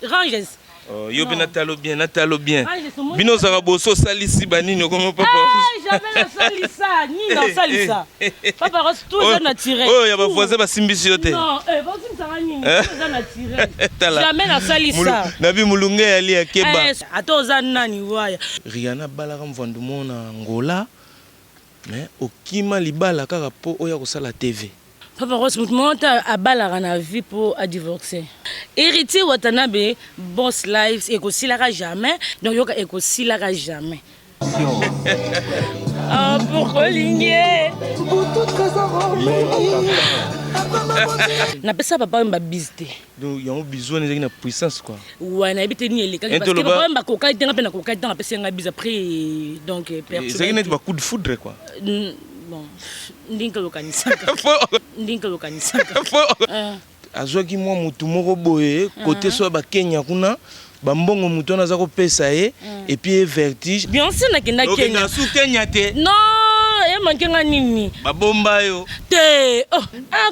Ranges. Yo bien natalo bien. Bino zaraboso salisi banini comme papa. Jamais la salisa, ni la salisa. Papa Ross tout ça naturel. Oh, ya ba voisin ba simbisi yote. Non, voisin ça ni, tout ça naturel. Jamais la salisa. Nabi mulunge ali akeba. Ato za nani waya. Rihanna balaka mvandu mona Angola. Mais okima libala kaka po oya kosala TV. Papa Ross monta a balara na vie pour à divorcer. Héritier Watanabe boss lives et kosilaka jamais. Donc yoka et kosilaka jamais. Ah pourquoi ligné? Na pesa papa mba bizte. Donc il y a besoin de puissance quoi. Ouais, na habité ni eleka parce que papa mba koka tenga pe na koka tenga pesa nga biz après donc perturbé. C'est qu'il y a pas coup de foudre quoi. Bon, ndinka lokanisaka. Ndinka lokanisaka. Azwaki mwa mutu moko boye côté so ba Kenya kuna bambongo mutu naza ko pesa ye et puis vertige. Bien sûr na kenda Kenya. Na su Kenya te. Non, e mankenga nini? Ba bomba yo. Te. Oh,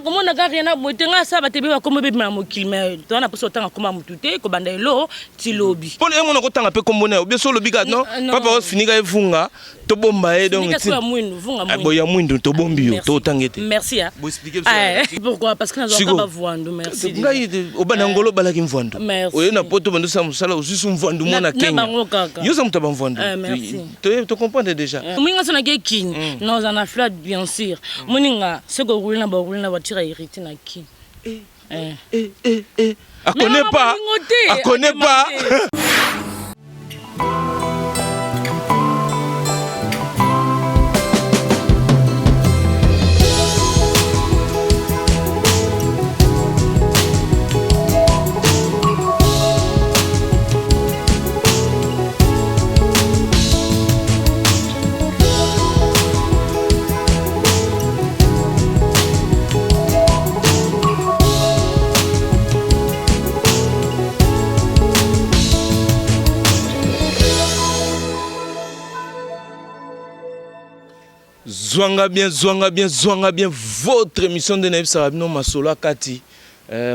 comment na ka rien na botenga sa ba tebe ba komo be na mokilme. To na poso tanga koma mutu te ko banda elo ti lobi. Pole e mona ko tanga pe kombona yo. Bien so lobi ka non. Papa os finika efunga. To bomba e donc. Nika mwindu, vunga mwindu. Boya mwindu to bombi yo to tangete. Merci hein. Bo expliquer ça. Pourquoi? Parce que na zo ba voando, merci. Ngai obana ngolo balaki mvoando. Merci. Na poto bando sa musala aussi mvoando mona Kenya. Yo sa mutaba mvoando. Merci. Tu comprends déjà. Moninga sona ke king. Non za na flat bien sûr. Moninga ce que roule na ba roule na voiture hérité na king. A connaît pas. A connaît pas. Zwanga bien, votre émission de Naïf Sarabino Masolo Kati,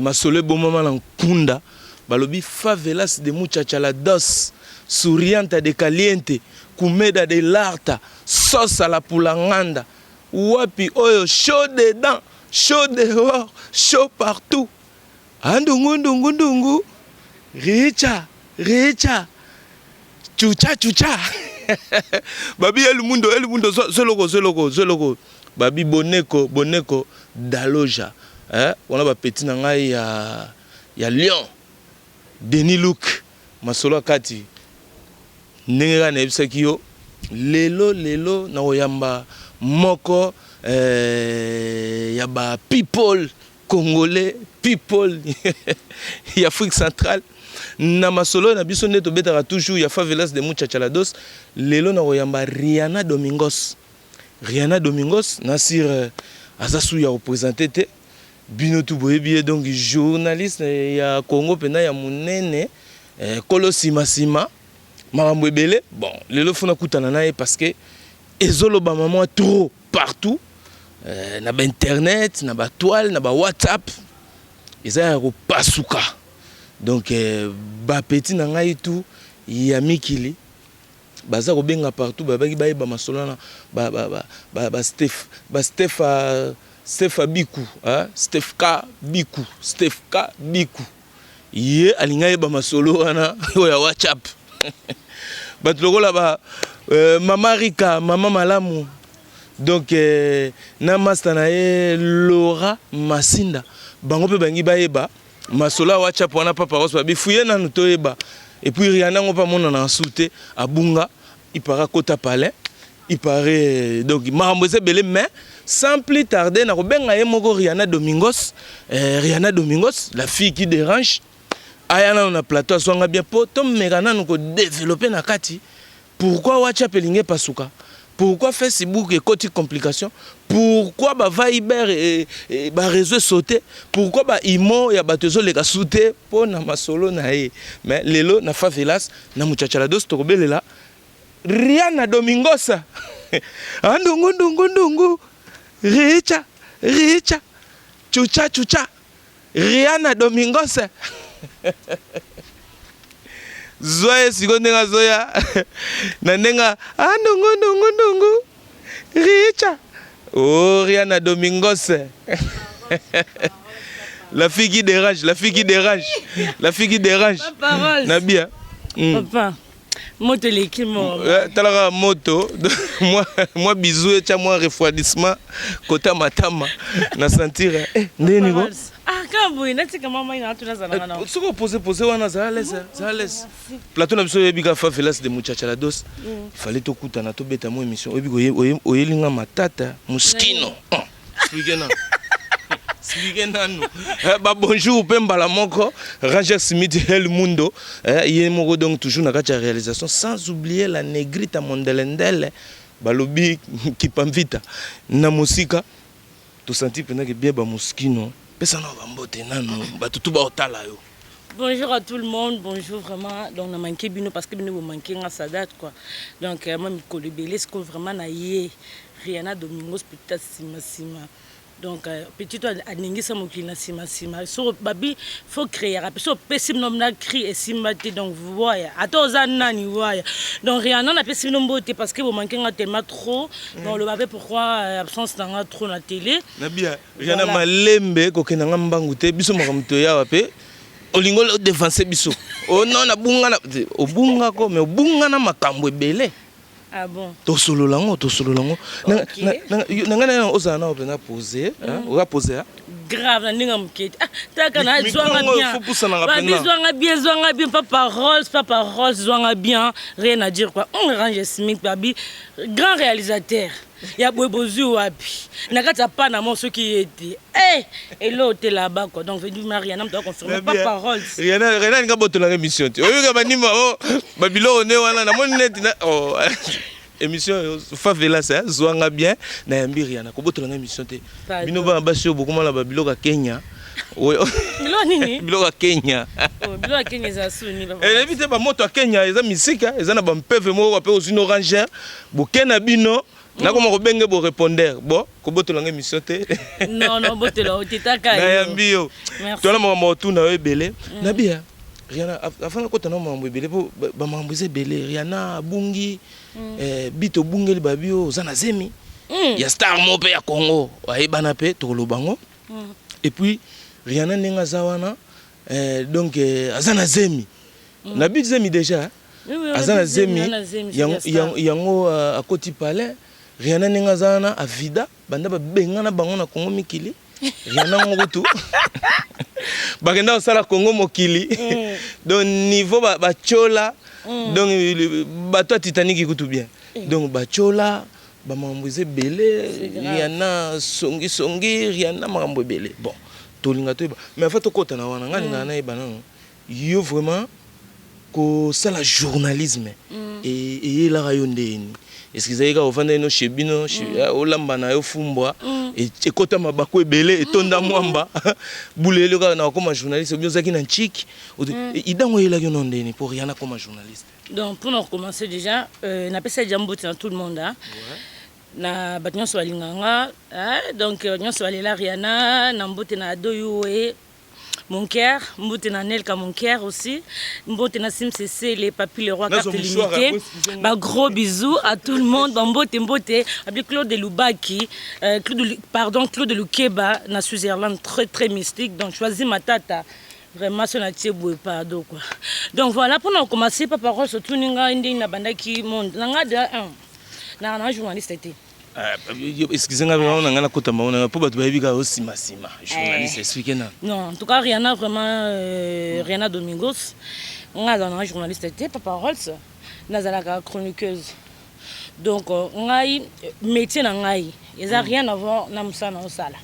Masolo Bomama Lankunda, Balobi favelas de muchachalados, sourianta de caliente, comeda de larta, sauce à la poulanganda, wapi oyo, chaud dedans, chaud dehors, chaud partout. Andungu, richa, chucha. Babi el mundo zoloko babi boneko daloja on a ba petit na ngai ya lion Denis Luc masolo kati ndenge na ebisaki yo lelo na oyamba moko ya ba people congolais people ya Afrique centrale na masolo na biso nde tobetaka toujours ya favelas de muchachalados lelo na oyamba Rihanna Domingos na sir azasu ya représenter te bino tu boyebi donc journaliste ya Congo pena ya munene kolo sima makambo ebele bon lelo funa kutana naye parce que ezoloba maman trop partout na ba internet na ba toile na ba WhatsApp ezaya ko pasuka. Donc ba petit na ngai tout ya mikili baza ko benga partout ba masolo na ba Stefa Biku Stefka Biku ye alinga ba masolo wana ya WhatsApp bat lokola ba mama Rika mama malamu donc na master na ye Laura Masinda bango pe bangi ba masolo WhatsApp wana papa Ross babi fuye na nutoyeba et puis Rihanna ngo pa mona na souté abunga il para kota palais il paraît donc maramboze belé mais sans plus tarder na kobenga ye moko Rihanna Domingos la fille qui dérange ayana on a plateau swanga bien poto mekana nous ko développer na kati pourquoi WhatsApp elinge pasuka. Pourquoi Facebook et côté complication? Pourquoi ba Viber et ba réseau sauté? Pourquoi ba Imo ya batezo les sauté pour na masolo na ye? Mais lelo na favelas na muchachalados tokobelela Rihanna Domingos. Andungu richa chucha Rihanna Domingos. Zoya sigondenga zoya. Nandenga nongo. Richa. Oh, Rihanna Domingos. La fille qui dérange. Nabia. Papa. Moto l'équipe talaka moto moi bisou et moi refroidissement côté matama na sentir ndeni go quand vous n'êtes que maman ina tuna zana na ce qu'on poser wana ça laisse plateau na biso yebika fa felas de muchachalados il fallait to kutana to beta mo émission oyelinga matata muskino bonjour Pembala Moko, Ranger Smith El Mundo, Yemoro donc toujours dans la réalisation, sans oublier la négrita mondelendele, Balobi qui pamvita, na musika, tout senti que bien ba muskino, personne va mbote nano, ba tout ba otala yo. Bonjour à tout le monde, bonjour vraiment. Donc on a manqué bino parce que bino vous manquez à sa date quoi. Donc moi me colibélé ce que vraiment na yé Rihanna Domingos peut-être sima. Donc petit toi aningisa mokina sima so babi faut créer so pesim nom na cri et simati donc vous voyez atoza nani voyez donc Rihanna na pesim nom beauté parce que vous manquez tellement trop donc le babé pourquoi absence dans trop na télé na bien Rihanna malembe ko kenanga mbangu te biso makamto ya wape olingo le défenser biso oh non na bunga na obunga ko mais obunga na makambo ebele. Ah bon. Tosolo lango. Nanga ozana opena poser, on va poser. Grave na ninga mketi. Taka na zwanga bien papa Rose zwanga bien, rien à dire quoi. On range Smith babi, grand réalisateur. Ya bobozu wapi. Nakata pa na mon ce qui était. Et l'autre là-bas quoi. Donc veut Mariana me doit confirmer papa Rose. Rien nga boto la émission. Oyo ba nima babilo one wana na mon net na émission favela ça zwanga bien na yambi Rihanna ko boto la émission te. Bino ba basio beaucoup mal babilo ka Kenya. Bilo nini? Bilo ka Kenya. Bilo ka Kenya za suni ba. Évite ba moto à Kenya eza misika eza na ba mpeve mo ba pe aux orange bokena bino. Na comment robenge bo répondre bon ko boto la émission te. Non boto la otitaka. Na yambi yo. To na mo tu na ebele. Na bia Rihanna afana ko tana mambo ebele ba mambo ebele Rihanna bungi bito bungeli babio zana zemi. Ya star mo pe ya Congo ayebana pe to lobango. Et puis Rihanna ninga zawana donc azana zemi. Na bit zemi déjà. Azana zemi yango a Koti Palais. Rihanna ninga zana a vida banda ba bengana bango na Congo mikili. Rihanna ngoto. Bagenda osala Congo mokili. Donc niveau ba chola donc bato Titanic ikutu bien. Donc ba chola ba mambuze belé Rihanna songi Rihanna mambo belé. Bon, tolinga to mais en fait to kota na wana ngani na na bana yo vraiment ko sala journalisme et la rayondeni. Est-ce que vous avez offert nos chebino olamba na yo fumbwa et kota mabako ebele et tonda mwamba boulele ka na comme journaliste bien ça qui na chic idango ila yo ndeni pour Rihanna comme journaliste. Donc pour nous commencer déjà na pesa jambo dans tout le monde hein. Na batnyo so alinganga donc batnyo so alela Rihanna na mbote na doyo mon cœur, Mbotena Nelka mon cœur aussi, Mbotena Sim CC, les papilles, les rois, carte limitée. Gros bisous à tout le monde. Mbote, avec Claude Loubaki, Claude Loukeba, na Switzerland, très mystique. Donc choisis ma tata. Vraiment, c'est un petit bout pardon quoi. Donc voilà, pour nous commencer, papa Rose, surtout ninga indi na banda qui monde. Nanga journaliste était. Excusez-moi, on a kota maona pour battre baby ga aussi massima. Journaliste expliquer na. Non, en tout cas Rihanna vraiment Rihanna Domingos. On a un journaliste était papa Rolls, nazalaka chroniqueuse. Donc on a métier na ngai, ils a rien à voir na musana osala.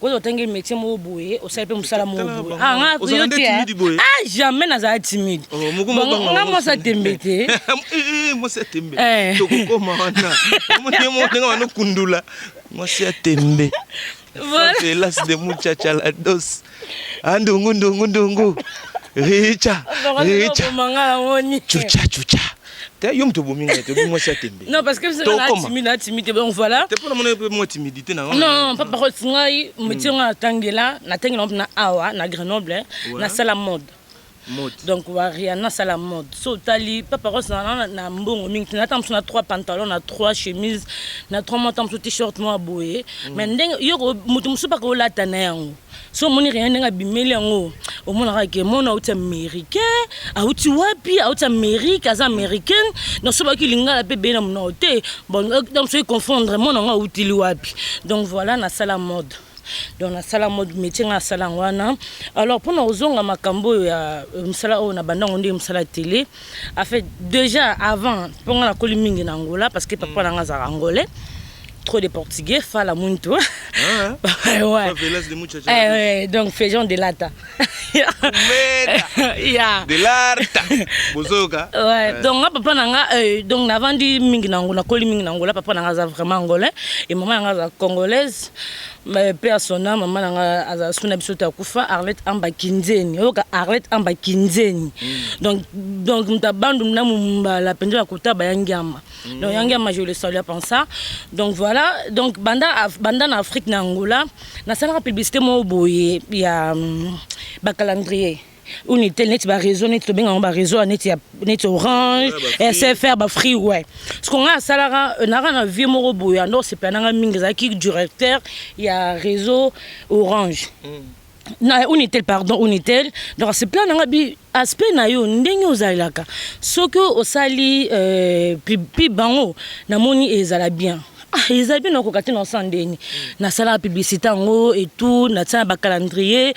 Quand on a un métier mo boye, on sait pas musala mo boye. Ah jamais nazala timide. Moi ça t'embêter. Moi c'est tembe. Toko maana. Moi no kundula. Moi c'est tembe. Voilà. Las de muchachalados. Andungu. Richa. Chucha. Yom to bominga te moi ça tembe. Non parce que c'est la timide donc voilà. T'es pas moi timidité na. Non, pas par contre ngai metinga tangela na na awa na Grenoble na sala mode. Donc Rihanna ça la mode. So tali pas par contre na mbongo mingi na tam na 3 pantalons, na 3 chemises, na 3 manteaux t-shirt moi boye. Mais ndenge yo mutu musupa ko lata na yango. So moni rien nga bimeli yango o mona ka ke mona uti américain auti wapi auti amérique az américaine donc so ba ki lingala pe bena mona ote bon donc so confondre mona nga uti li wapi donc voilà na sala mode donc na sala mode métier na sala wana alors pour nous zonga makambo ya msala o na banda ngonde msala télé en fait déjà avant pour na koli mingi na Angola parce que papa na nga za angolais trop de portugais fala muito ouais donc faisons de lata de l'arta bozoka ouais donc papa nanga donc navandi mingi na Angola koli mingi na Angola papa nanga za vraiment angolais et maman nanga za congolaise mais personnellement maman nanga aza suna biso ta kufa Arlette Amba Kinzeni oka Arlette Amba Kinzeni donc mtabandu mnamumba la penjo ya kutaba yangiama donc yangiama je le salue pour ça donc voilà donc banda en Afrique na Angola na sala publicité mo boye ya ba calendrier Unitel net ba réseau net to benga ba réseau net Orange SFR ba free ouais ce qu'on a salara na vie mo boye non c'est pas na mingi za ki directeur ya réseau Orange na Unitel pardon Unitel donc c'est plein na bi aspect na yo ndenge ozalaka soko osali pi bango na moni ezala bien ils avaient nos cocaïnes en sandéni na sala publicité ngo et tout na tsa ba calendrier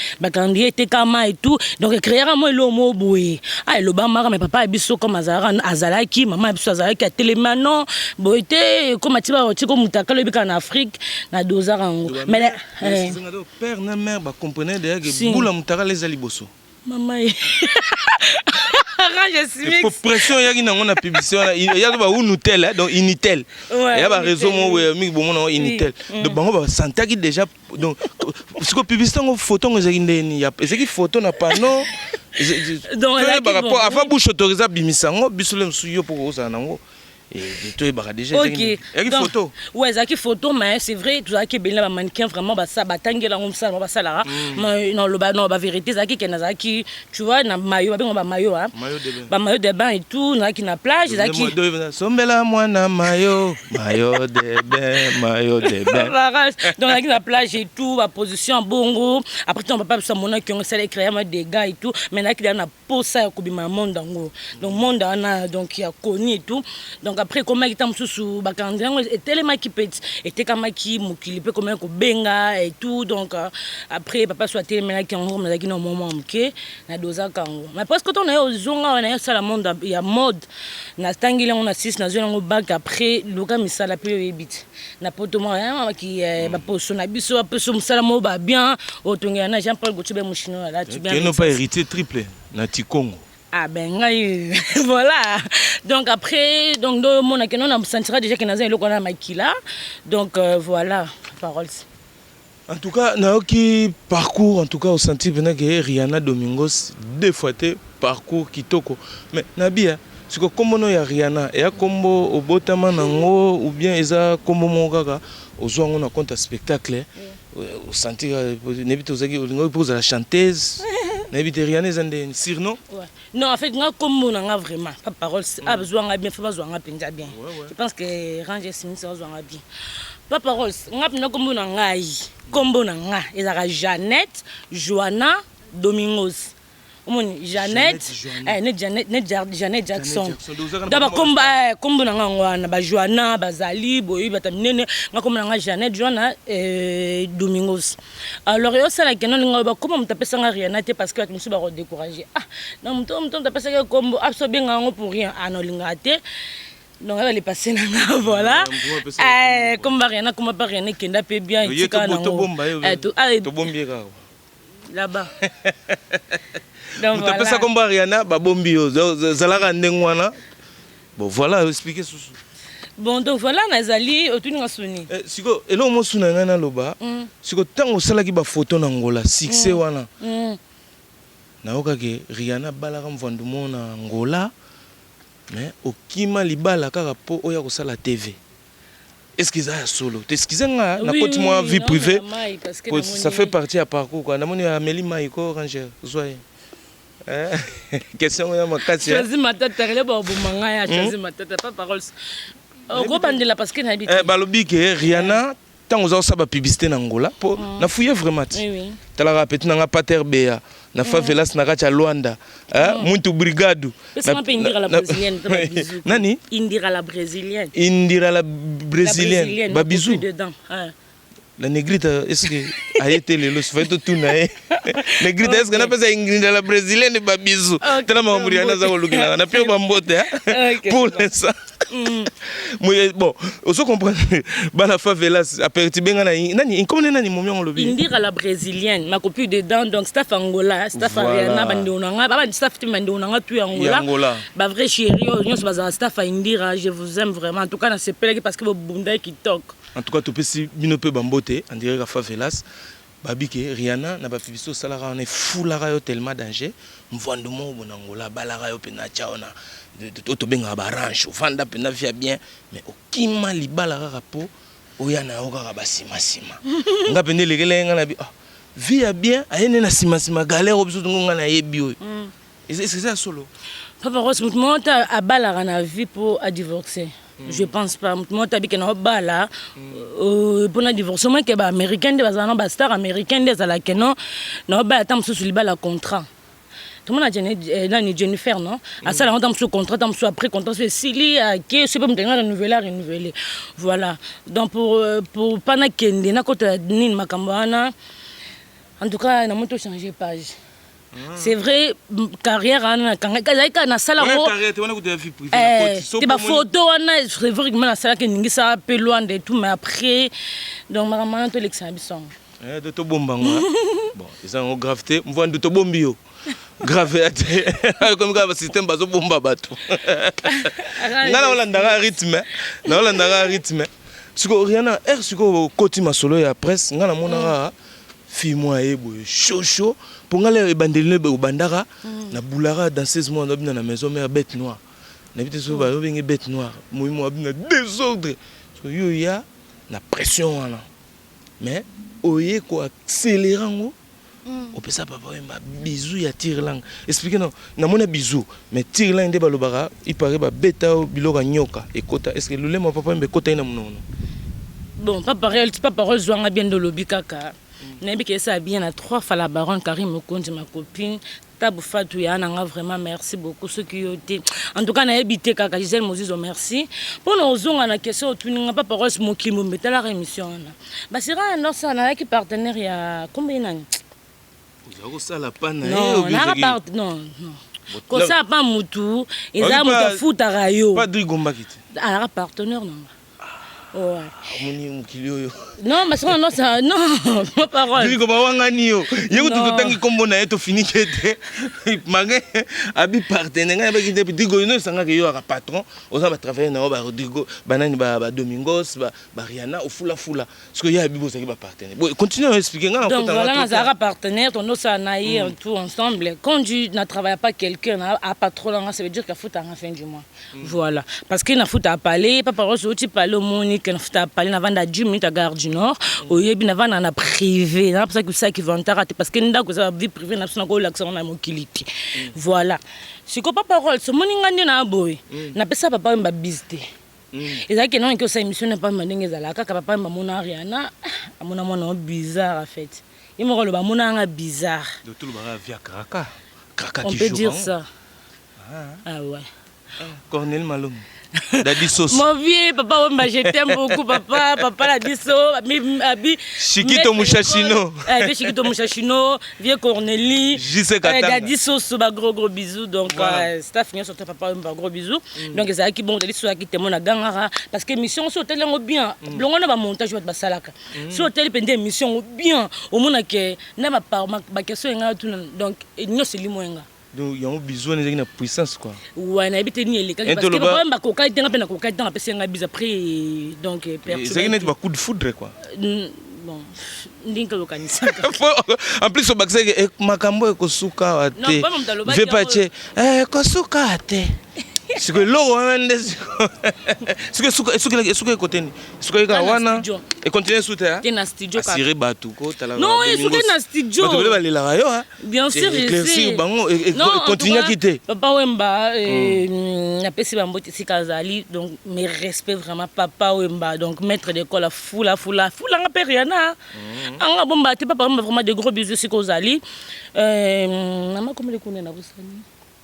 était kama et tout donc créer moi le mot boye le ba mara mais papa biso comme azalaki maman biso azalaki à télémano boité comme tiba otiko mutaka le bika en Afrique na dozara ngo mais père na mère ba comprenait derrière que boula mutaka les aliboso maman pour pression il y a une publicité il y a ba Unitel donc Unitel il y a ba réseau mo mi bomo Unitel donc bango ba santaki déjà donc ce que publicité ngo photo ngo zindeni ya c'est qui photo na panneau donc par rapport avant bouche autorisé bimisango bisulem suyo pour osa nango et toi déjà okay. Il y a photo ouais ça qui photo mais c'est vrai tout ça qui est mannequin vraiment bah ça batangela comme ça bah ça là non le non bah vérité ça qui est qui tu vois na maillot bah maillot hein maillot de bain et tout na qui na plage ça qui sombela moi na maillot de bain donc là qui na plage et tout bah position bongo après on va pas ça mon qui on s'est créé des gars et tout mais là qui na pour ça ko bima monde dango donc monde ana donc il a connu et tout donc après comment il était sous bakandria et tellement qui petit était comme qui mukili peut comment ko benga et tout donc après papa soit tellement qui en mais qui non moment OK na doza kango mais parce que on est aux zonga on est ça la monde il y a mode na tangile on a 6 na zone bac après luka misala pe ebit na poto moi qui ba poso na biso a poso misala mo ba bien otonga na Jean-Paul Gauthier mushino là tu bien qui n'ont pas hérité triplé na Tikongo. Ah ben voilà donc après donc mon on a sentira déjà que naza eloko na makila donc voilà parole en tout cas naoki parcours en tout cas au senti venait que Rihanna Domingos deux fois te parcours kitoko mais nabia c'est que comme no ya Rihanna et kombo au botama nango ou bien eza kombo mongaka ozwango na compte spectacle au senti nebite ozaki olingo pour la chanteuse n'habite rien les andés surnom non en fait nga comme on a vraiment pas parole a besoin bien faut besoin penja bien je pense que Ranger Smith ça besoin bien pas parole nga pina comme on a kombo na nga ezaka Jeannette Joanna Domingos Jeannette Janet Jackson d'abord kombo na nga ngwana ba Joanna bazali boyi batamnene nga kombo na nga Jeannette Joanna Domingos alors yo sala kenon nga ba comment mtapesa nga Rihanna te parce que tu me suis ba décourager non mto mtapesa nga kombo absorber nga ngo pour rien non linga te donc elle est passée là voilà comme Rihanna comme pas Rihanna kenda pe bien itika na to bombier là-bas donc voilà tu ça comme Rihanna ba bombio zalaka ndengwana bon voilà expliquer sous bon donc voilà nazali otuni ngasuni siko elo mo suna ngana loba siko tango salaki ba photo na Angola succès wana na oka ke Rihanna balaka mvandu mo na Angola mais okima libala kaka po oya kosala TV. Est-ce qu'ils ont solo? Est-ce qu'ils ont na côté moi vie privée? Ça fait partie à parcours quoi. Na moni Amélie Maïko Ranger. Zoé. Question ya makati. Choisi matata le ba bomanga ya choisi matata pas parole. Go bandela parce que na habite. Balobi ke Rihanna tant aux ça ba publicité na Angola po na fouiller vraiment. Oui. Tala rapeti na Pater Bea. Na favelas na kacha Luanda. Muito obrigado. Indira la brésilienne. Nani? Indira la brésilienne. Indira la brésilienne. Ba bisou. La négrite, est-ce que a été le lot fait tout naé? Négrite, est-ce qu'on a pas ça Indira la brésilienne ba bisou. Tellement Muriana za kolukina. Na pio bambote pour l'instant. Bon, on se comprend. Bana favelas aperti benga nani comment nani momion lobi. Indira la brésilienne, ma copine dedans donc staff Angola, staff Ariana bandonanga, ba staff timandonanga tu Angola. Ba vrai chéri, on se base staff Indira, je vous aime vraiment. En tout cas, na sepelé parce que vous bunda qui toque. En tout cas, tu peux si binope bambote, en dirait la favelas. Babike Rihanna na ba publicité salara on est fou la rayo tellement danger. Mvandemo bon Angola, balara yo pena chaona. To benga ba ranch, vanda pena via bien, mais okima libala rapo oyana oka ba sima. Nga pende lekele nga na bi via bien ayene na sima galère obiso nga na yebi oyo. C'est ça solo. Papa Rose monta a balara na vie pour à divorcer. Je pense pas. Moi, tu as dit que nous bala pour le divorcement que les Américains, les stars américains, les Alakeno, nous bala tam sous le bala contrat. Tout le monde a dit Jennifer, non? À ça, on a sous contrat, on a après contrat, c'est Silly, qui c'est pas me renouveler. Voilà. Donc pour pas na kende na côté ni makambana. En tout cas, on a changé page. C'est vrai, carrière, quand na sala carrière, tu as une vie privée. Tu as photo, c'est vrai que na sala que ningi ça peu loin de tout, mais après, donc maman to l'exhibition. De to bombanga. Bon, ils ont gravité, on voit de to bombio. Gravé comme grave système bazo bomba bato. Ngana olandanga rythme, na olandanga rythme. Siko Rihanna, siko koti masolo ya presse, ngana monanga. Fille moi chaud pour aller ebandeli au bandara na boulara dans 16 mois on a na maison mais bête noire na bité so ba bête noire moi na désordre so yo ya na pression wana mais oye ko accélérer ngo on peut ça papa ba bisou ya tirlang expliquer non na mona bisou mais tirlang de balobara il paraît ba beta biloko nyoka ekota est-ce que le lema papa mbe kota ina munono bon pas parole zwanga bien de lobi kaka. N'importe que ça bien à 3 fois la baronne Karim Okonji, ma copine. Tabou Fatou Yana, vraiment merci beaucoup ceux qui ont été. En tout cas, on a habité Kaka Gisèle Moses, merci. Pour nous, on a la question, tu n'as pas parole sur mon climat, mais la rémission. Bah, c'est rare, non, ça, on a qui partenaire il y a combien d'années? Vous avez ça la panne. Non, non. Quand ça pas Moutou, ils ont un foot à Rayo. Pas de Gombakit. Alors, partenaire, non. Ouais. Non, mais ça, non, ça, non, ma parole. Tu comprends Wanganio. Yo tu tangi kombo na eto fini kete. Mangé abi partenaire ba kite digo no sanga ke yo ka patron, oza ba travailler na ba Rodrigo, banani ba Domingos, ba Rihanna au fula. Parce que ya abi bo saki ba partenaire. Bon, continue à expliquer nga. Donc voilà, on a partenaire, ton no ça naï tout ensemble. Quand tu ne travailles pas quelqu'un à patron, ça veut dire qu'il faut à la fin du mois. Voilà. Parce qu'il n'a faut à parler, pas parole sur tu parler au monde. Quand tu as parlé avant de 10 minutes à Gare du Nord, au yébi n'avant en a privé, c'est pour ça que ça qui va en t'arrêter parce que nous avons une vie privée, nous avons l'accent à mon kiliti. Voilà. Si tu pas parole, ce monde n'est pas boy. N'a pas ça papa m'a visité. Et ça que non que ça émission n'est pas mandingue zalaka, papa m'a mon Ariana, à mon bizarre en fait. Il me rend le mon bizarre. De tout le monde via Kraka. On peut dire ça. Ah ouais. Cornel Malom. Mon vieux papa, je t'aime beaucoup, papa la disso, Chiquito Mouchachino. Chiquito Mouchachino, vieux Cornélie. Dadi Soso, gros bisous. Donc, staff fini sur papa, un gros bisous. Donc, c'est ça qui bon, Dadi Soso qui te mon gangara. Parce que mission sur hôtel est bien. L'on a un montage de Basalaka. Sur hôtel, il y a une mission bien. Au monde que n'a pas ma question. Donc, il n'y a pas de moyen. Donc il y a besoin de puissance quoi. Ouais, na habité ni les parce que problème ba kokai tenga pe na kokai tenga pe senga bisa après donc personne. C'est une coup de foudre quoi. Bon, ndinka lokanisa. En plus au baksé makambo ekosuka ate. Ve pache kosuka ate. siko eloko wana nde siko ekoteni siko eka wana ekontinue sute asire bato kotala non esuki na studio bato bele balelaka yo bien sûr éclaircir bango ekontinuaki te papa Wemba napesi bambote esika azali donc mes respect vraiment papa Wemba donc maître d'école fula nga mpe Rihanna anga bomba te papa Wemba vraiment de gros bisous sika ozali mama komele kuna na busani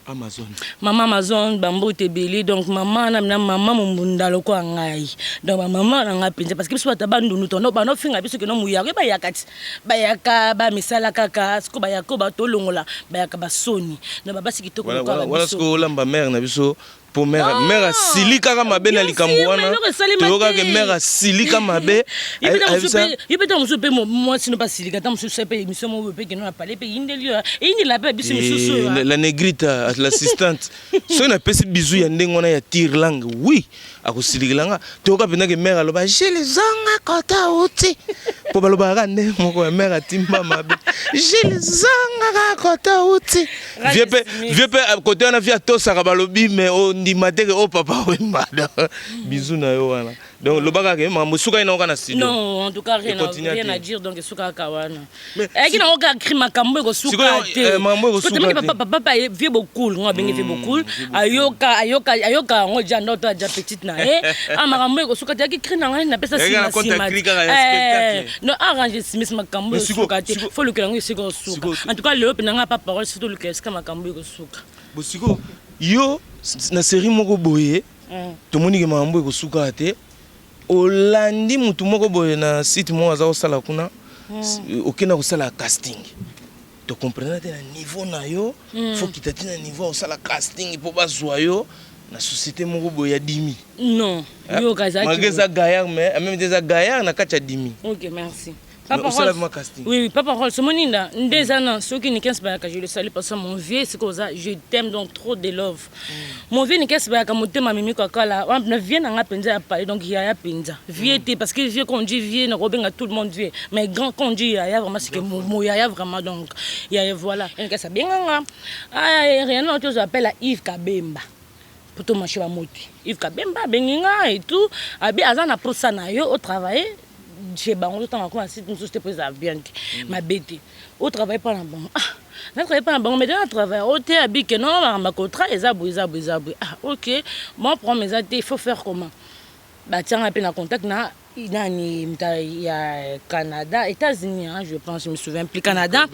Amazon. Maman Amazon bambo tebeli donc maman na maman mumunda loko ngai donc maman nga pinza parce que biso tabandu nutono bano finga biso ke no muyaka ba yakati ba yaka ba misala kaka siko ba yako ba tolongola ba yaka ba soni na baba sikitoko ko ba biso wala siko lamba mère na biso pour mère silika kama mabe na likambo wana toyoka ke mère silika mabe yipeta musupe moi sino pas silika ta musupe pe émission mo pe que non a parlé pe indeli indi la pe biso mususu la négrite l'assistante so na pesi bisou ya ndenge wana ya tire langue oui akosilika toyoka pena ke mère aloba j'ai les ongles kota uti po baloba ka nde moko ya mère atimba mabe j'ai les ongles kota uti vieux pe côté wana via tosaka balobi mais ndima te ke o papa Wemba bisou na yo wana donc le baga ke mambo suka ina okana studio non en tout cas rien à dire donc suka kawana et qui na oka crime kambo ko suka te mambo ko suka te papa vie beaucoup ngo bengi vie beaucoup ayoka ngo janda to ja petite na makambo ko suka te ki crime na na pesa sima non arrange simis makambo suka te faut le que ngo siko suka en tout cas le pe na pas parole surtout le que ska makambo ko suka bosiko yo na série moko boye tomoni ke mambo ko suka te olandi mutu moko boye na site mo aza osala kuna okena kosala casting to comprendre te na niveau na yo faut kitati na niveau osala casting po bazwa yo na société moko boye ya 10 000 non yo kaza mageza gaillard mais même des gaillard na kacha 10 000 OK merci Papa casting. Oui, Papa Rolls, c'est mon inda. Des années, ceux qui ne qu'est-ce que je le salue parce que mon vieux, c'est comme ça, je t'aime donc trop de love. Mon vieux, qu'est-ce que mon thème, ma mimi, là, on vient à penser à parler, donc il y a penza. Vieux, parce que vieux, quand on dit vieux, Robin à tout le monde vieux. Mais grand, quand on dit il y a vraiment, c'est que mon y a vraiment, donc, il y a voilà. Et qu'est-ce que bien, rien d'autre, j'appelle à Yves Kabemba. Pour tout marcher à moti. Yves Kabemba, benginga et tout. Abi, azana pour ça, na yo, au travail. Chez Bango, temps encore si nous sommes présents bien ma bête au travail pas en bon ne travaille pas en bon mais dans le travail au thé habit que non ma contrat et zabou OK bon prends mes attes il faut faire comment bah tiens un peu en contact na il y a Canada États-Unis hein, je pense je me souviens plus Canada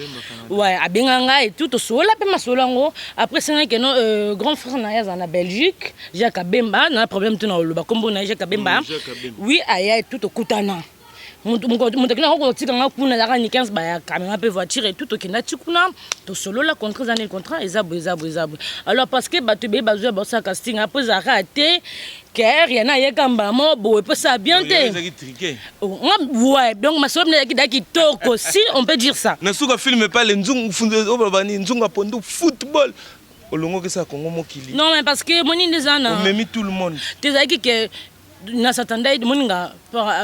ouais à Benganga et tout au là pe ma solango après c'est que non grand frère na ya en Belgique Jacques Bemba na problème tout na le combo na Jacques Bemba oui aya tout au Kutana mon takina ko tika nga kuna la ni 15 ba caméra pe voiture et tout au kina tikuna to solo la contrat année contrat ezabo alors parce que ba te be bazwa ba sa casting après za raté car il y en a yekamba mo bo pe ça bien te ouais donc ma somme ki toko si on peut dire ça na suka filme pas les nzungu funde obani nzungu pondo football olongo ke sa Congo mokili non mais parce que moni des ana on met tout le monde t'es que na satandai moninga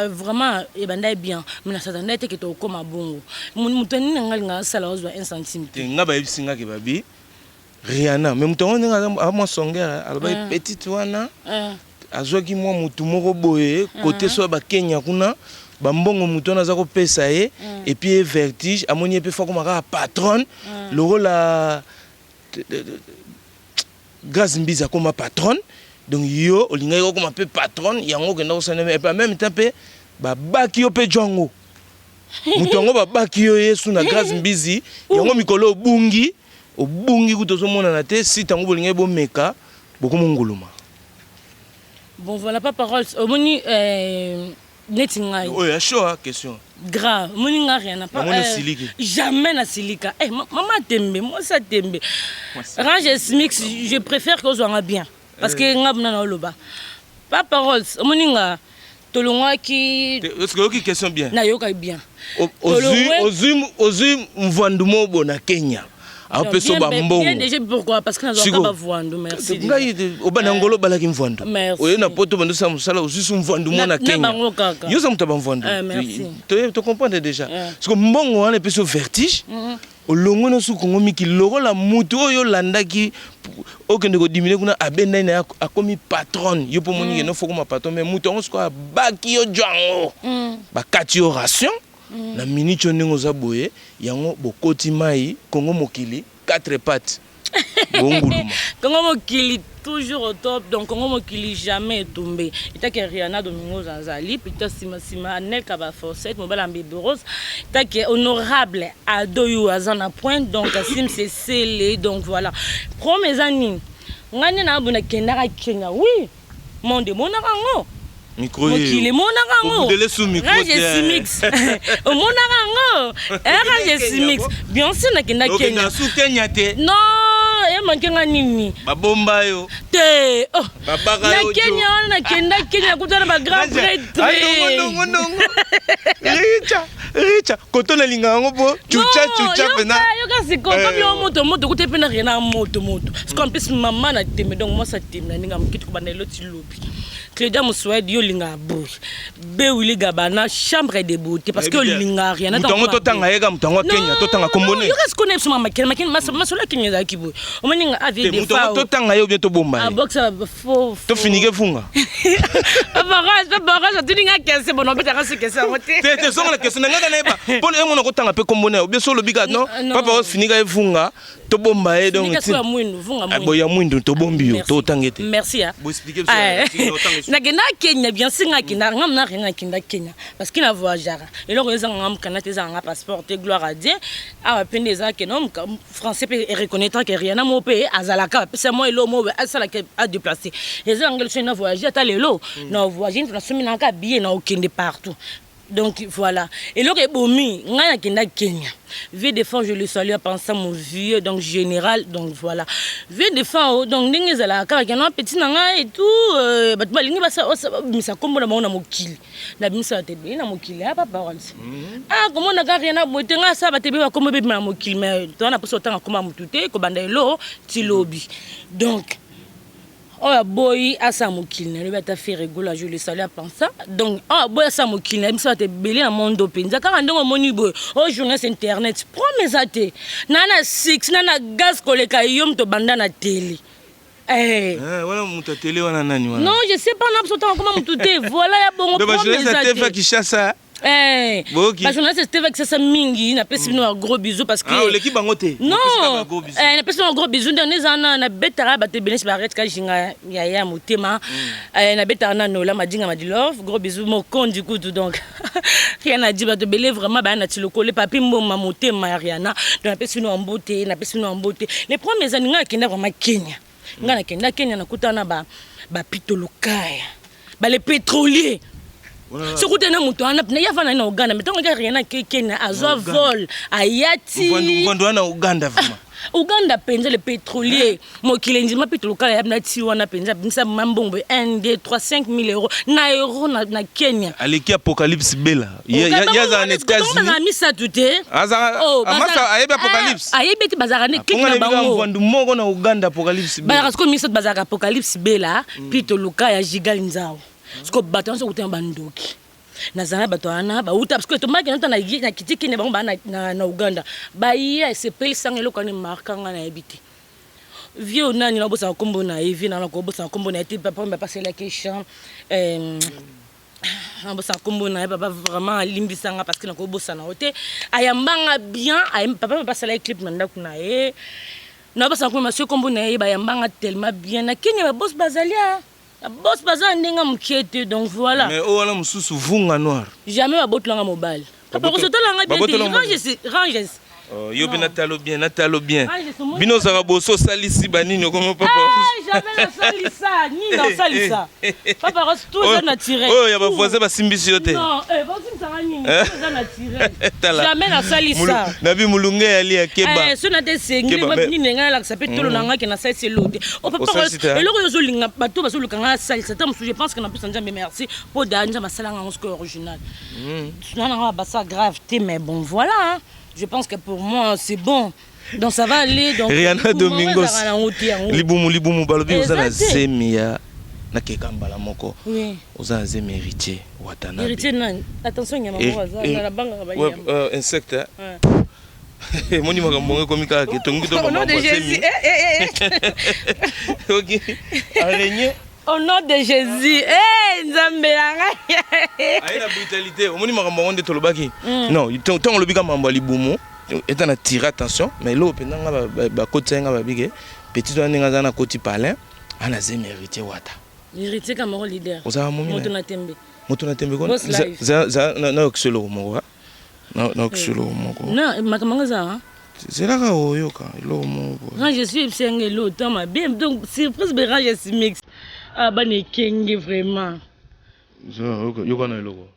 vraiment e bandai bien mais na satandai te que to koma bongo mutani nga sala ozwa 1 centime nga ba yisinga ke babi Rihanna mais mutongo nga mo songera alba petite wana azwaki mwa mutu moko boye côté so ba Kenya kuna bambongo mutu na za ko pesa ye et puis vertige amoni pe fa koma ka patron le rôle la Gaz Mbiza comme patron. Donc yo olinga yo comme peu patron yango kenda ko sanema et en même temps pe ba baki yo pe jongo mutongo ba baki yo yesu na Gaz Mbizi yango mikolo obungi kutozo mona na te si tango bolinga bo meka boko monguluma bon voilà pas parole omoni netinga oh ya chaud question grave moninga rien n'a pas jamais na silika maman tembe moi ça tembe range mix je préfère que soit bien parce que ngabna na loba pas parole moninga tolonga ki est-ce que qui question bien na yoka bien ozu mvandumo bona Kenya apeso bambongo bien déjà pourquoi parce que nazoka bavwandu merci ngai obana ngolo balaki mvwandu oyo na poto bando sa musala osusu mvwandu mona Kenya yo sa mutaba mvwandu to comprendre déjà parce que mbongo wana peso vertige olongo no su kongo miki lokola mutu oyo landaki okende ko diminuer kuna abenda na akomi patron yo po moni no foko ma patron mais mutu on sko baki yo jango bakati yo ration na minute ndenge oza boye yango bokoti mai kongo mokili 4 pattes bonguluma kongo mokili toujours au top donc kongo mokili jamais tombé ita ke Rihanna Domingo Zanzali pita sima Nel Kaba Forset mobala Mbebe Rose ita ke honorable Adoyo azana point donc Sim c'est scellé donc voilà promets amis ngani na abuna kendaka Kenya oui monde monarango micro mokili monarango de sous micro je mix monarango je mix bien sûr na kenda Kenya sous Kenya te non e mankenga nini babomba yo te oh babaka yo na Kenya na kenda Kenya kutana ba grand prêtre richa koto na linga ngo po chucha pena yo kasi ko comme moto kuté pena rien moto parce qu'en plus maman na teme donc moi ça teme na ninga mkitu ko bana loti lobi Clédia Moussoued yo linga boy be wili gabana chambre de beauté parce que linga rien na donc to tanga yega mutango Kenya to tanga kombone yo kasi connaître ma masola Kenya za kibo o maninga avion de fa to tanga yo bientôt bomba a boxa fo to finike funga barrage tu ninga kese bon obeta ka se kese ngote te songa la kese nga na eba pon e mona ko tanga pe kombone o bien solo biga non papa o finika e funga to bomba e donc ti funga boya mwindu to bombi yo to tangete merci bo expliquer ça na gena Kenya bien singa kinda ngamna ringa kinda Kenya parce qu'il a voyagé et là ils ont canate za nga passeport et gloire à Dieu a pende za que non français peut reconnaître que rien na mo pe azalaka c'est moi elo mo asala que a déplacer les anglais sont na voyager ta lelo na voyager na somi na ka bien na okende partout donc voilà et là bomi nga kinda Kenya vie de fois je le salue en pensant mon vieux donc général donc voilà vie de fois donc ndenge zala ka kana petit nanga et tout bat balingi basa misa kombo na maona mokili na bimisa te be na mokili apa parole comment na rien na mote nga sa batebe ba kombo be na mokili mais to na poso tanga koma mutute ko banda elo ti lobby donc oh boy asa mokili na lebata fait rigola je le salue en pensant donc oh boy asa mokili na bimisa te belé na monde penza kaka ndongo moni boy oh journaliste internet promets ate nana 6 nana gaz koleka yom to banda na télé voilà muta télé wana nani wana non je sais pas na absolument comment mutute voilà ya bongo promets ate fa Kishasa parce que c'était avec ça mingi na pesi no gros bisous parce que l'équipe bangote non na pesi no gros bisous dans les ana na betara ba te benes ba ret ka jinga ya motema na betara na no la madinga madilove gros bisous mo kondi kutu donc rien à dire ba te belé vraiment ba na tilokole papi mboma motema ya Rihanna donc na pesi no mbote les premiers années nga kenda vraiment Kenya nga na Kenya na kutana ba pitolokaya ba les pétroliers ce côté na muto ana na yafana na Uganda mais tant que rien na Kenya azwa vol ayati Uganda wana Uganda vraiment Uganda penza le pétrolier mokile ndima pitolokala ya na ti wana penza binsa mambombo 1 2 3 5000 euros na euro na Kenya aleki apocalypse bela ya za na États-Unis na misa tuté amasa ayebe apocalypse ayebe ti bazaka ne kina bango vandu moko na Uganda apocalypse bela parce que misa bazaka apocalypse bela pitolokala ya gigal nzao sko batanso kutemba bandoki nazana batwana ba uta parce que to maki nota na kitiki ne bango na Uganda ba iya se peli sangelo kani markanga na ebiti vieux nani na bosa kombo na evi na ko bosa kombo na eti papa me passer la question na bosa kombo na papa vraiment limbisanga parce que na ko bosa na hote ayambanga bien papa me passer la clip na ndako na e na bosa kombo monsieur kombo na e ba yambanga tellement bien na Kenya ba boss bazalia boss bazan ndenga mkiete donc voilà mais oh wala mususu vunga noir jamais ba botlanga mobile papa ko sotala bien ranges yo bina talo bien bino saka boso salisi banini comme papa jamais na salisa ni na salisa papa ko tout ça naturel oh ya ba voisin ba simbisi yote non ba simsanga nini ça naturel jamais na salisa na bi mulunge ali akeba so na te sengi ba nini ngala la sape tolo nanga ke na salisa lode o papa eloko yo zolinga bato bazoluka ngala salisa tam je pense que na plus njambe merci pour danja masala ngana ngo original nana ba ça grave mais bon voilà je pense que pour moi c'est bon Donc ça va aller. Donc Rihanna Domingos. Libumu balobi ozana zemia na kekambala moko. Oui. Ozana zemi héritier Watanabe. Héritier nan. Attention nyama moko za na banga ba yamba. Insecte. Moni makambo komi ka ke tongi to mama zemi. OK. Araignée. Au nom de Jésus. Nzambe yanga. Aïna brutalité. Moni makambo onde tolobaki. Non, tant lobi ka mambo libumu. Étant attiré attention mais là pendant ba côté nga ba bige petit to ninga zana côté palin ana zemi héritier wata héritier comme leader oza momi moto na tembe ko za na oxelo mo wa na oxelo mo ko na makamanga za c'est là ka oyoka lo mo quand je suis psengelo tama bien donc surprise be range si mix ah ba ne kenge vraiment yo kana loko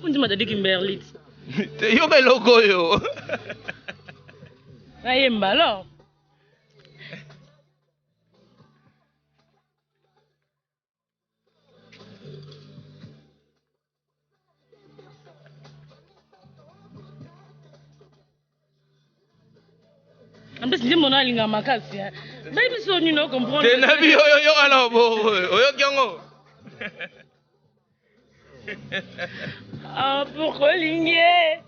on dit madame Kimberly yo ka loko yo ayemba alors en plus je mon alinga makasi baby so ni no comprendre te nabi yo ala bo yo kyango ah pourquoi ligné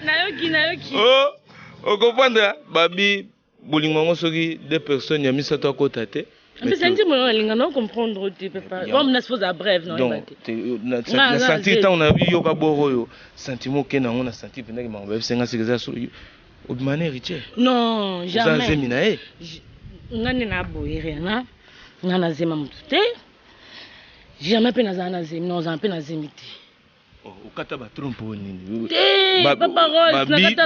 nayoki oh comprendre babi bolingo soki deux personnes ya misato akota te mais c'est dit mon linga non comprendre tu peux pas comme na suppose à bref non donc na sentir tant on a vu yo ka boro yo sentiment ke na on a senti pendant que mangba senga sekeza so de manière héritier non jamais ça zemina ngani na boyere na ngana zema mutute jamais pe na zana zemi non zana pe na zemite ukata ba trompe nini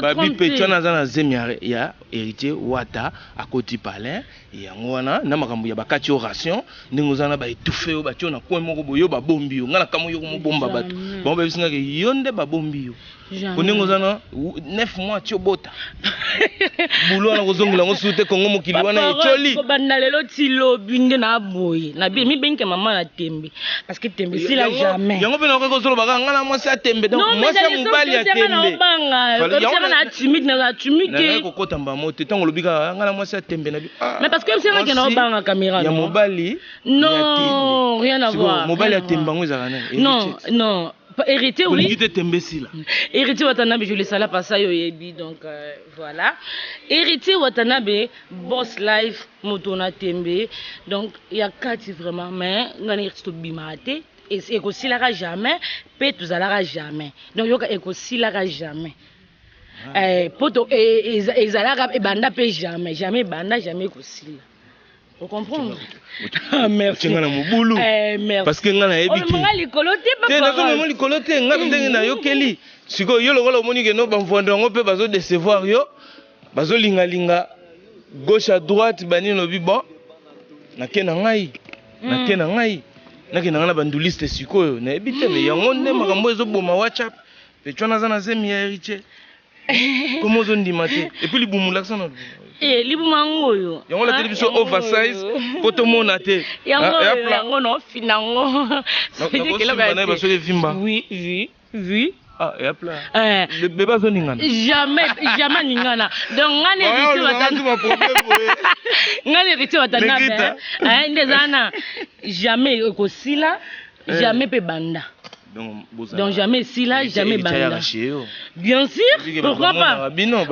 babi petio na zana zemi ya héritier wata akoti palin yango wana na makambo ya bakati oration ndingo zana ba étouffé ba tio na coin moko boyo ba bombi yo ngana kamo yo mo bomba bato bon ba bisinga ke yonde ba bombi yo ndingo zana 9 mois tio bota bulo na kozongela ngo sute kongo mokili wana echoli banda lelo tilo binde na boye na bi mi benke mama na tembe parce que tembe si la jamais yango pe na ko solo baka ngana moi sa tembe donc moi sa mobali ya tembe yango na timide na timide na ko kota mbamo te tango lobika ngana moi sa tembe na bi mais parce que c'est vrai que na banga caméra ya mobali non rien à voir mobali ya tembe ngo ezaka non héritier oui héritier Watanabe je le sala pas ça yo yebi donc voilà héritier Watanabe boss life moto na tembe donc il y a quatre vraiment mais ngani to bimate et aussi la jamais pe tout la jamais donc yoka aussi la jamais poto ezalaka e banda pe jamais banda jamais aussi. Vous comprenez? Merci. Merci. Parce que nga na yebi ki. Nga likolote papa. Te na likolote nga ndenge na yokeli. Siko yo longola omoni ke no bamvondo ngo pe bazo décevoir yo. Bazo linga gauche à droite bani no bi bon. Na ke na ngai. Na ke na ngai. Na ke na ngana banduliste siko yo. Na yebi te me yango nde makambo ezo boma WhatsApp. Pe twana za na zemi ya héritier. Comment on dit maté? Et puis libumu l'accent non. Libumango yo. Yango la télévision oversize poto mona te. Yango no finango. Oui. Ah, et apla. Le bébé zo ningana. Jamais ningana. Donc ngane héritier Watanabe. Ndezana jamais ekosila, jamais pe banda. Donc jamais si là, jamais banda. Bien sûr, pourquoi pas? Non,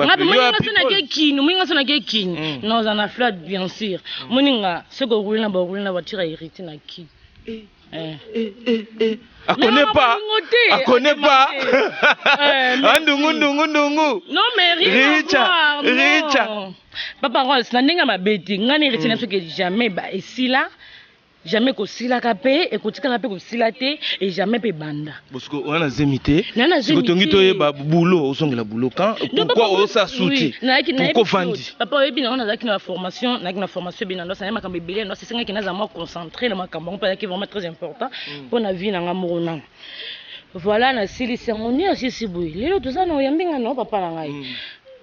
on a flotte, bien sûr. Moninga, ce que roule la voiture a hérité na qui? A connaît pas. Andungu. Non mais Richa. Papa Rose, na ndinga mabeti, ngani hérité na ce que jamais ba et si là. Jamais ko sila kapé et ko tika pe ko sila te et jamais pe banda parce que on a zemité ko tongi to yeba boulot osongela boulot quand pourquoi on ça souti pourquoi fandi papa webi on a na formation bien dans ça ma kambe belé non c'est ça qui na moi concentré le makambo pas qui vraiment très important pour na vie na ngamona voilà na sili cérémonie si boui lelo tout ça no yambinga no papa na ngai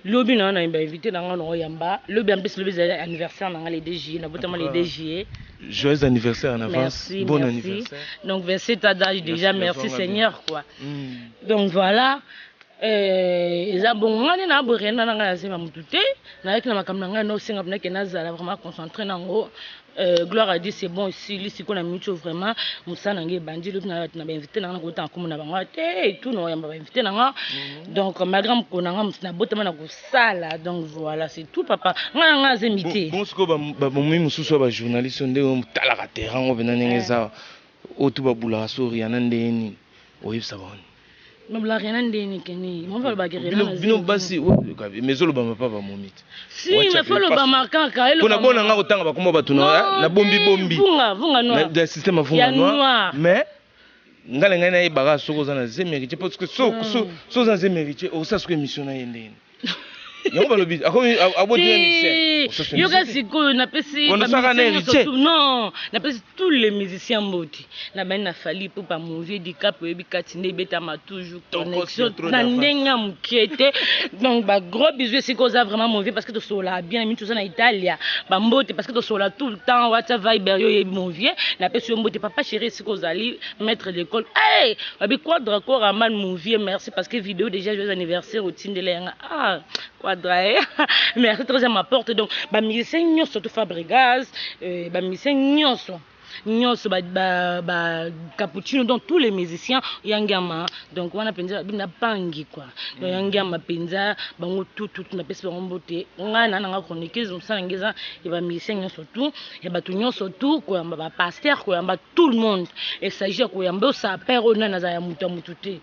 Lobi non on m'a invité dans un yamba. Lobi en plus lobi anniversaire dans les DG, notamment les DG. Joyeux anniversaire en avance. Merci, bon merci. Anniversaire. Donc 27 ans d'âge déjà, merci Seigneur quoi. Donc voilà. Eza bon ngani na borena na ngana zema mutute na yaki na makambo ngana no singa pna ke nazala vraiment concentré nango. Gloire à Dieu, c'est bon ici, ici qu'on a mis vraiment, Moussa Nangé Bandi, l'autre n'a pas invité dans le temps comme on a invité, tout, on a invité dans donc malgré qu'on a un beau temps dans salle, donc voilà, c'est tout, papa. On a un invité. Bon, ce que moi, je suis un journaliste, on est à terrain, on vient ça, au tout baboula, sorry, on a un oui, ça va. Mais la rien n'est qu'uni, on va le bagarrer. Bino basi, mais zo lobama pas ba momite. Si, mais faut le bamarquant car il. Pour na bona nga otanga ba komba batuna, na bombi bombi. Vunga noir. Le système vunga noir. Mais ngale ngana e baga soko za na zemérité parce que so za zemérité o sa soko émission na yende. Yango balobi akomi abodi émission. Yoga siko na pesi non, na pesi tous les musiciens mboti. Na ben na fali pour pas mauvais du cap et bikatine beta ma toujours connexion na ndenga mukete. Donc ba gros bisous c'est cause vraiment mauvais parce que to sola bien mis tout ça na Italia. Ba mbote parce que to sola tout le temps WhatsApp Viber yo mauvais. Na pesi mbote papa chéri c'est cause ali mettre l'école. Hey, abi quoi d'accord aman mauvais merci parce que vidéo déjà joyeux anniversaire au Tindelenga. Ah quadraé merci très à ma porte donc ba musicien nyonso to Fabregas ba musicien nyonso ba cappuccino donc tous les musiciens yangama donc wana penza bina pangi quoi donc yangama penza bango tout na pese bombote ngana na chroniqueuse msana ngeza et ba musicien nyonso tout et ba tout nyonso tout quoi ba pasteur quoi ba tout le monde et s'agit quoi yambo ça perd ona na za ya mutu te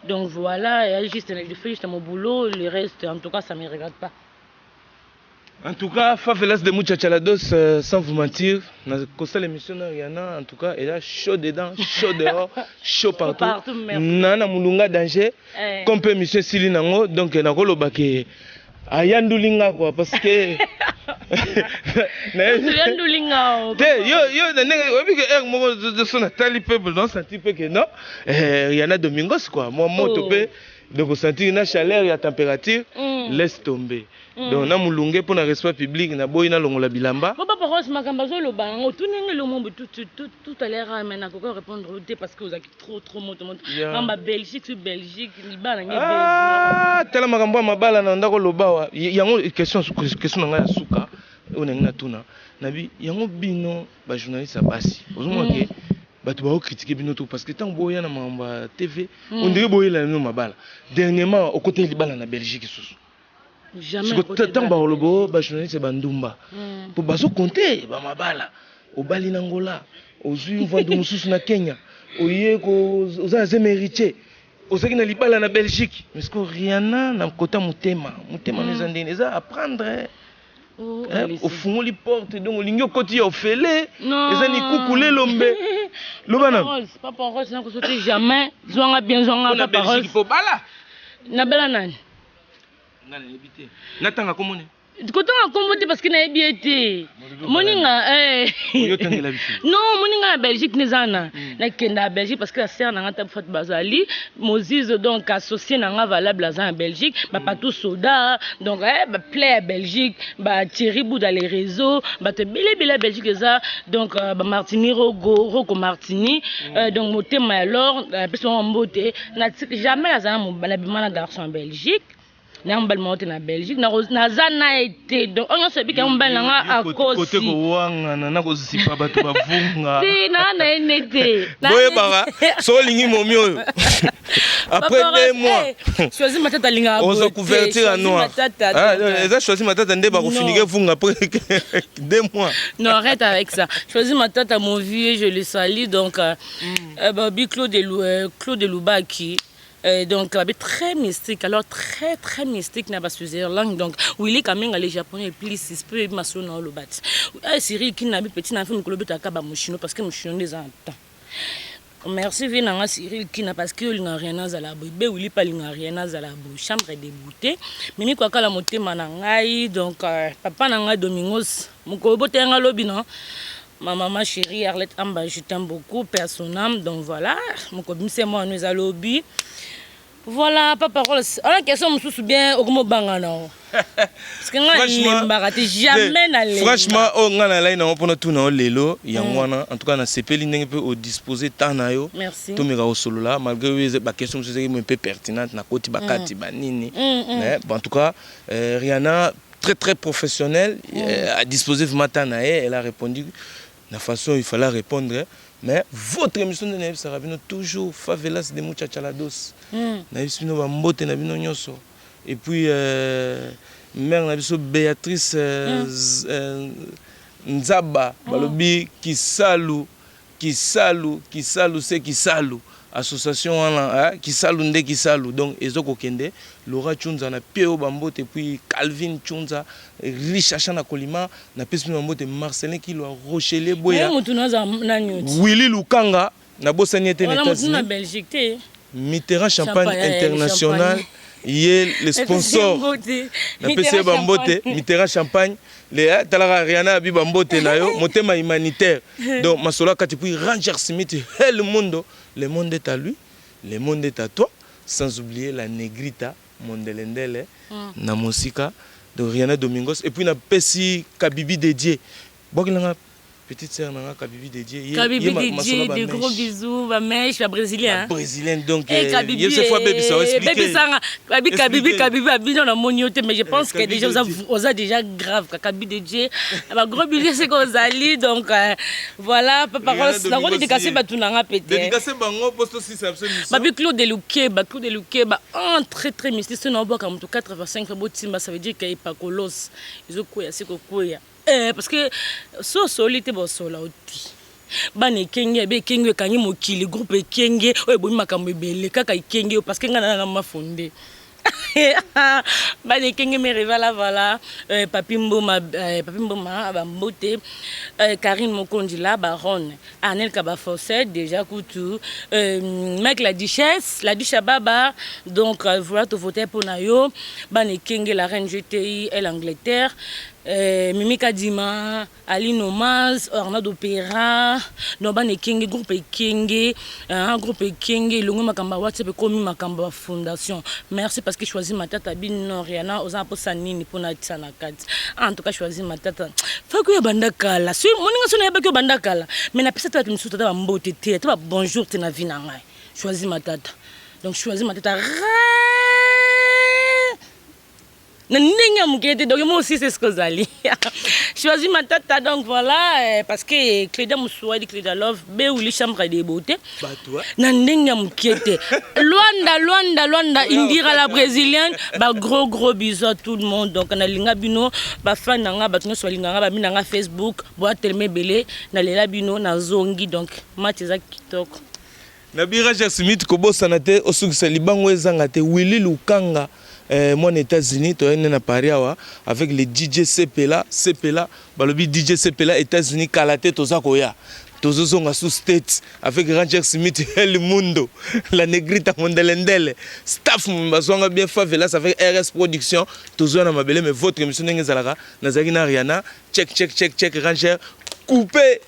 donc voilà je fais juste mon boulot le reste en tout cas ça me regarde pas. En tout cas, Favelas de Muchachalados, sans vous mentir, dans l'émission Rihanna, en tout cas, elle a chaud dedans, chaud dehors, chaud partout. Nana Mulunga danger, comme peut monsieur Silinango, donc elle a relobake Ayandulinga quoi, parce que. Ayandulinga. Yo, de son atali peuple, non, senti peu que non. Rihanna Domingos quoi, moi, topé. Donc, sentir une chaleur et la température, laisse tomber. Donc, na mulunge pour le respect public, na boy na longola bilamba. Papa Rose makambazo lo bango, tout n'est le monde tout à l'heure mais na koko répondre parce que vous avez trop moto. En Belgique, Liban na Belgique. Ah, tellement makambo mabala na ndako lobawa. Yango question na nga suka, on na tuna. Nabi yango bino ba journaliste basi. Ozomwa ke bato ba critiquer bino tout parce que tant boya na mamba TV, on dirait boya la no mabala. Dernièrement au côté libala na Belgique sous. Jamais. Parce que tant ba lobo ba journaliste bandumba. Pour baso compter ba mabala. Au Bali Nangola, aux Uvandu mususu na Kenya, au Yeko aux Américains, aux Agna libala na Belgique. Mais ce que Rihanna na kota mutema nous andineza apprendre. Au fond les portes donc lingyo koti au fele ezani kukule lombe lobana papa Rose na ko sauter jamais zwanga bien zwanga papa Rose il faut bala na bela nani na lebité natanga komone Quand on a combattu parce qu'il n'a pas été. Moninga, non, Moninga en Belgique, n'est pas en Belgique parce que la sœur n'a pas fait Bazali. Moses donc associé n'a valable en Belgique. Pas tout soda, donc plaît à Belgique. Thierry Bou dans les réseaux. Te bile Belgique ça. Donc Martini Rocco Martini. Donc mon thème alors, personne en beauté. Jamais la garçon en Belgique. Na mbal monte na Belgique na zana été donc on se bika mbal nga akosi côté ko wanga na ko sipa bato bavunga si na été boye bara so lingi momi oyo après 2 mois choisi matata linga on se convertir en noir eza choisi matata ndeba ko finir vunga après 2 mois non arrête avec ça choisi matata mon vieux je le salue donc Babi Claude Loubaki. Donc, très mystique, alors très mystique, n'a pas plusieurs langues. Donc, Willy Kaming, les Japonais, plus c'est peu maçon dans le bat. Cyril qui n'a pas petit enfant, que le but à Kabamushino parce que Mushino des temps. Merci Vinanga Cyril qui n'a parce qu'il n'a rien à la bouche. Willy pas n'a rien à la bouche. Chambre déboutée. Mimi quoi la montée manangai. Donc, papa nanga Domingos. Mon coboté en lobby non. Ma maman chérie Arlette Amba, je t'aime beaucoup, personne. Donc voilà, mon copine c'est moi, nous à lobby. Voilà, pas parole. On a question, je me souviens bien, au moment bangano. Parce que jamais franchement, on a la ligne pour nous tourner lelo. En tout cas, on a CP ligne peut disposer tant nayo. Merci. Tout me solo là, malgré les questions un peu pertinentes, na koti bakati banini. Mais en tout cas, Rihanna très professionnelle, a disposé ce matin elle a répondu de la façon il fallait répondre. Mais votre émission de Naïf Sarabino, toujours favelas de Mouchachalados. Naïf Sarabino, Bambote, Nabino Nyoso. Et puis, mère Nabiso Béatrice Nzaba, Balobi, Kisalu, c'est Kisalu. Association Kisalu Kisalu. Donc, Ezoko Kende, Laura Chunza, na Pio Bambote, et puis Calvin Chunza, Richard Chana Kolima, na Pesmi Bambote, Marcelin Kilo, Rochelle Boya. Willy Lukanga, na Bossaniete en Belgique. Mitterrand Champagne International, il est le sponsor. Na PC Bambote, Mitterrand Champagne. Les Talara Rihanna Abi Bambote Nayo, mon thème humanitaire. Donc, Masola Katipoui, Ranger Smith, le monde est à lui, le monde est à toi. Sans oublier la Negrita, Mondelendele, Namosika, de Rihanna Domingos. Et puis, on a Pessi Kabibi dédié. Petite sœur Nanga Kabibi dédié. Kabibi dédié, des gros bisous, ma mèche, la brésilienne. Brésilienne, donc. Kabibi, cette fois, baby, ça va expliquer. Kabibi, dans la monioté, mais je pense que déjà, vous avez déjà grave. Kabibi dédié, ma gros bisous, c'est qu'on s'allie, donc voilà, papa, on va dédicacer Batunanga pété. Dédicacer Bango, poste aussi, c'est absolument. Babi Claude Delouké, très très mystique, c'est un bois comme 85, ça veut dire qu'il n'y a pas de colos. Ils ont quoi, c'est quoi. Parce que so solité bo sola oti bane kenge be kenge kanyi mokili groupe kenge oye bomi makambo ebele kaka kenge parce que ngana na mafondé bane kenge me revala voilà papi mboma bambote Karine Mokondi la baronne Anel Kabafosset déjà coutu mec la duchesse baba donc voilà tout voter pour nayo bane kenge la reine GTI elle Angleterre Mimi Kadima, Aline Omaz, Ornado Opéra, Noban et King, groupe King, un groupe King, Lungu Makamba WhatsApp, Komi Makamba Fondation. Merci parce que je choisis ma tata Bin Rihanna, aux impôts Sanini pour Natsana Kat. En tout cas, je choisis ma tata. Faut que Bandakala, si mon ingénieur n'est pas que Bandakala, mais la personne qui me soutient à Mbote, tu vas bonjour, tu n'as vu n'a rien. Choisis ma tata. Donc, choisis ma tata. Donc moi aussi c'est ce que j'allais. Choisis ma tata donc voilà parce que Cléda Moussouadi dit Cléda Love be ou les chambres de beauté. Bah toi. Nandenga mkiete. Luanda Indira la brésilienne ba gros bisous à tout le monde donc na linga bino ba fan nanga ba tno so linga ba minanga Facebook boa telme belé na lela bino na zongi donc match za kitoko. Na bira Jasmine Kobo sanate osukisa libango ezanga te Willy Lukanga. Moi, aux États-Unis, tu es Paris avec les DJ Cepela, balobi DJ Cepela, États-Unis, Kalate, Tozakoya. Tozozonga sous States avec Ranger Smith, El Mundo, la Negrita Mondelendele, staff Mbazwanga bien favelas avec RS Production, Tozona Mabele, mais votre émission n'est pas Nazarina Rihanna, check, Ranger, coupé.